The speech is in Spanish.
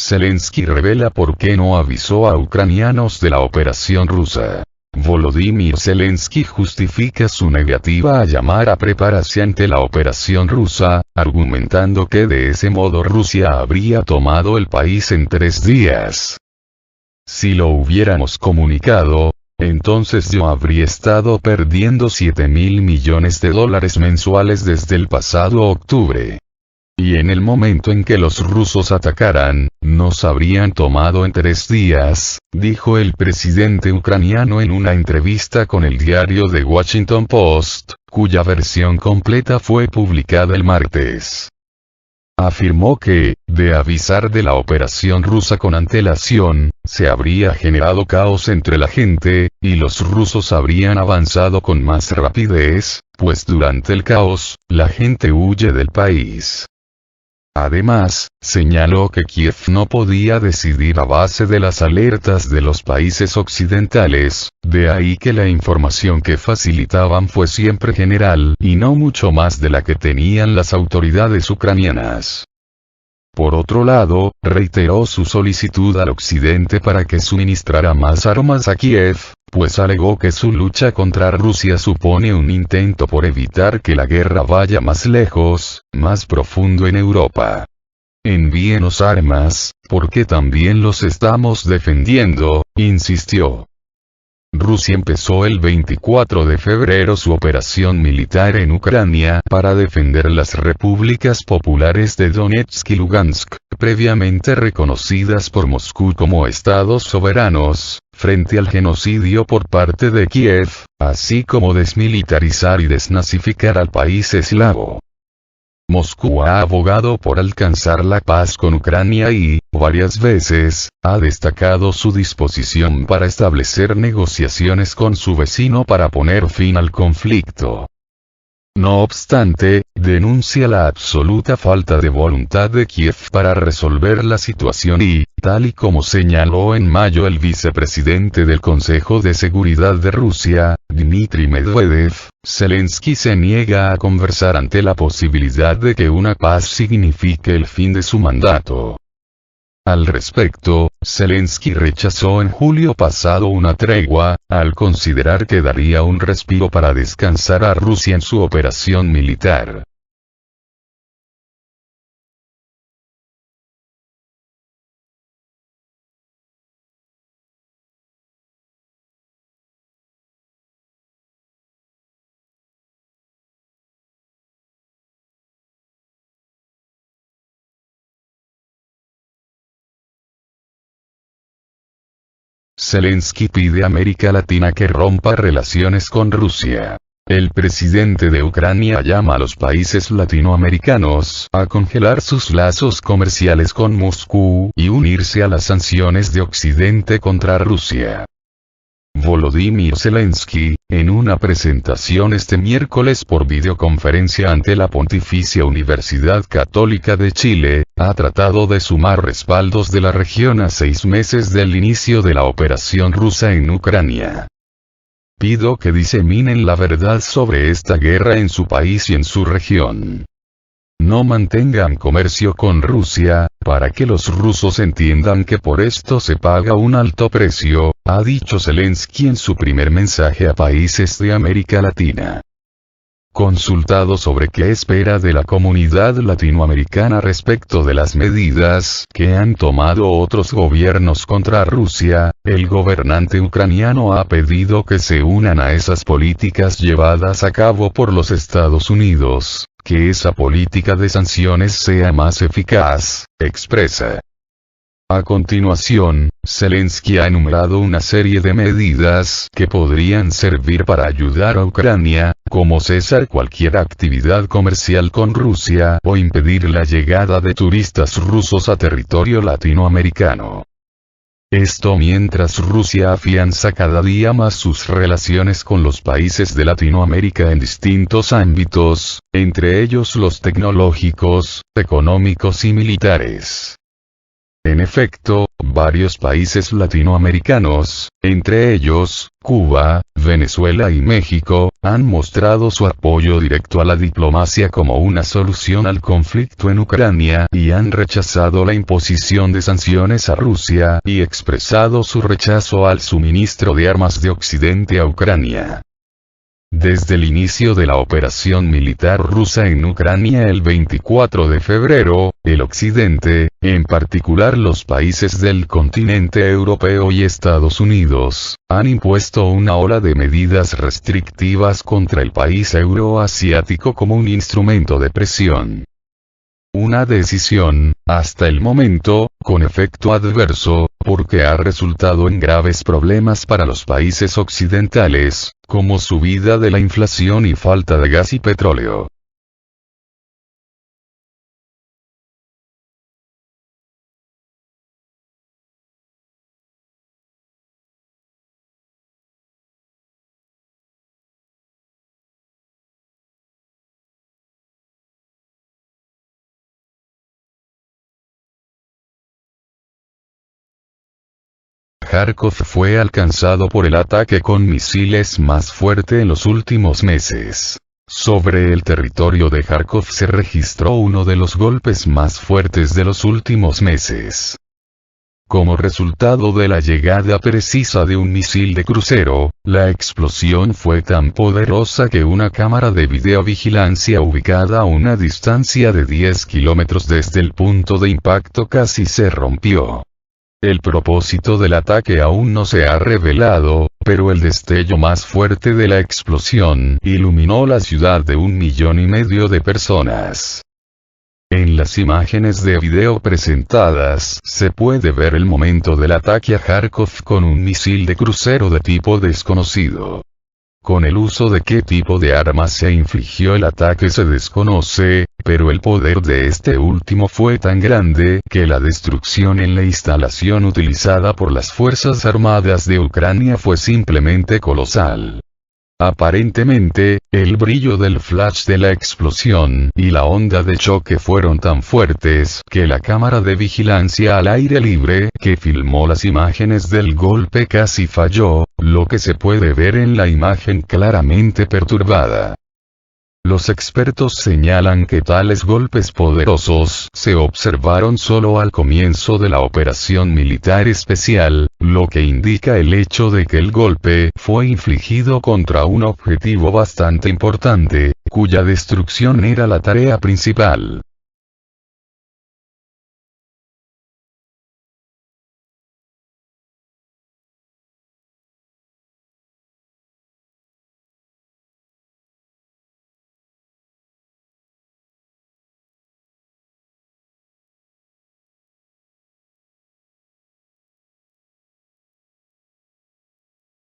Zelensky revela por qué no avisó a ucranianos de la operación rusa. Volodymyr Zelensky justifica su negativa a llamar a prepararse ante la operación rusa, argumentando que de ese modo Rusia habría tomado el país en 3 días. Si lo hubiéramos comunicado, entonces yo habría estado perdiendo $7.000 millones mensuales desde el pasado octubre. Y en el momento en que los rusos atacaran, nos habrían tomado en 3 días, dijo el presidente ucraniano en una entrevista con el diario The Washington Post, cuya versión completa fue publicada el martes. Afirmó que, de avisar de la operación rusa con antelación, se habría generado caos entre la gente, y los rusos habrían avanzado con más rapidez, pues durante el caos, la gente huye del país. Además, señaló que Kiev no podía decidir a base de las alertas de los países occidentales, de ahí que la información que facilitaban fue siempre general y no mucho más de la que tenían las autoridades ucranianas. Por otro lado, reiteró su solicitud al occidente para que suministrara más armas a Kiev, pues alegó que su lucha contra Rusia supone un intento por evitar que la guerra vaya más lejos, más profundo en Europa. Envíenos armas, porque también los estamos defendiendo, insistió. Rusia empezó el 24 de febrero su operación militar en Ucrania para defender las repúblicas populares de Donetsk y Lugansk, previamente reconocidas por Moscú como estados soberanos, frente al genocidio por parte de Kiev, así como desmilitarizar y desnazificar al país eslavo. Moscú ha abogado por alcanzar la paz con Ucrania y, varias veces, ha destacado su disposición para establecer negociaciones con su vecino para poner fin al conflicto. No obstante, denuncia la absoluta falta de voluntad de Kiev para resolver la situación y, tal y como señaló en mayo el vicepresidente del Consejo de Seguridad de Rusia, Dmitry Medvedev, Zelensky se niega a conversar ante la posibilidad de que una paz signifique el fin de su mandato. Al respecto, Zelensky rechazó en julio pasado una tregua, al considerar que daría un respiro para descansar a Rusia en su operación militar. Zelensky pide a América Latina que rompa relaciones con Rusia. El presidente de Ucrania llama a los países latinoamericanos a congelar sus lazos comerciales con Moscú y unirse a las sanciones de Occidente contra Rusia. Volodymyr Zelensky, en una presentación este miércoles por videoconferencia ante la Pontificia Universidad Católica de Chile, ha tratado de sumar respaldos de la región a 6 meses del inicio de la operación rusa en Ucrania. Pido que diseminen la verdad sobre esta guerra en su país y en su región. No mantengan comercio con Rusia, para que los rusos entiendan que por esto se paga un alto precio, ha dicho Zelensky en su primer mensaje a países de América Latina. Consultado sobre qué espera de la comunidad latinoamericana respecto de las medidas que han tomado otros gobiernos contra Rusia, el gobernante ucraniano ha pedido que se unan a esas políticas llevadas a cabo por los Estados Unidos, que esa política de sanciones sea más eficaz, expresa. A continuación, Zelensky ha enumerado una serie de medidas que podrían servir para ayudar a Ucrania, como cesar cualquier actividad comercial con Rusia o impedir la llegada de turistas rusos a territorio latinoamericano. Esto mientras Rusia afianza cada día más sus relaciones con los países de Latinoamérica en distintos ámbitos, entre ellos los tecnológicos, económicos y militares. En efecto, varios países latinoamericanos, entre ellos, Cuba, Venezuela y México, han mostrado su apoyo directo a la diplomacia como una solución al conflicto en Ucrania y han rechazado la imposición de sanciones a Rusia y expresado su rechazo al suministro de armas de Occidente a Ucrania. Desde el inicio de la operación militar rusa en Ucrania el 24 de febrero, el Occidente, en particular los países del continente europeo y Estados Unidos, han impuesto una ola de medidas restrictivas contra el país euroasiático como un instrumento de presión. Una decisión, hasta el momento, con efecto adverso, porque ha resultado en graves problemas para los países occidentales, como subida de la inflación y falta de gas y petróleo. Kharkov fue alcanzado por el ataque con misiles más fuerte en los últimos meses. Sobre el territorio de Kharkov se registró uno de los golpes más fuertes de los últimos meses. Como resultado de la llegada precisa de un misil de crucero, la explosión fue tan poderosa que una cámara de videovigilancia ubicada a una distancia de 10 kilómetros desde el punto de impacto casi se rompió. El propósito del ataque aún no se ha revelado, pero el destello más fuerte de la explosión iluminó la ciudad de 1,5 millones de personas. En las imágenes de video presentadas, se puede ver el momento del ataque a Kharkov con un misil de crucero de tipo desconocido. Con el uso de qué tipo de armas se infligió el ataque se desconoce, pero el poder de este último fue tan grande que la destrucción en la instalación utilizada por las Fuerzas Armadas de Ucrania fue simplemente colosal. Aparentemente, el brillo del flash de la explosión y la onda de choque fueron tan fuertes que la cámara de vigilancia al aire libre que filmó las imágenes del golpe casi falló, lo que se puede ver en la imagen claramente perturbada. Los expertos señalan que tales golpes poderosos se observaron solo al comienzo de la operación militar especial, lo que indica el hecho de que el golpe fue infligido contra un objetivo bastante importante, cuya destrucción era la tarea principal.